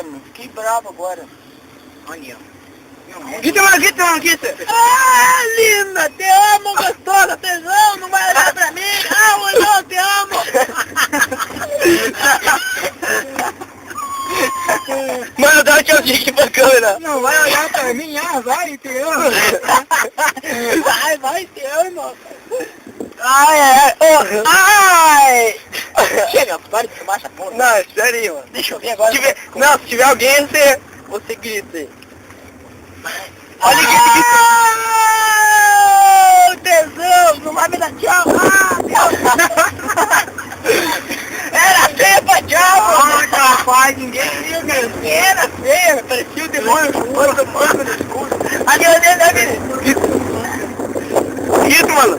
mano. Fiquei bravo agora. Olha. Grita, mano, grita, mano, grita. Ah, linda, te amo, gostosa, tesão, não vai olhar pra mim. Ah, olhou, te amo. Mano, dá um tchauzinho aqui pra câmera. Não vai olhar pra mim, ah, vai, te amo. Vai, te amo. Ai. Ai. Chega, para de fumar essa porra. Não, é sério, mano. Deixa eu ver agora. Não, se tiver alguém, você grita aí. Olha que Ah, tesão, não vai me dar tchau. Ah, era feia pra tchau. Ah, rapaz, ninguém viu, cara. Era feia, parecia o demônio fumando no escuro. Ali, Isso, mano.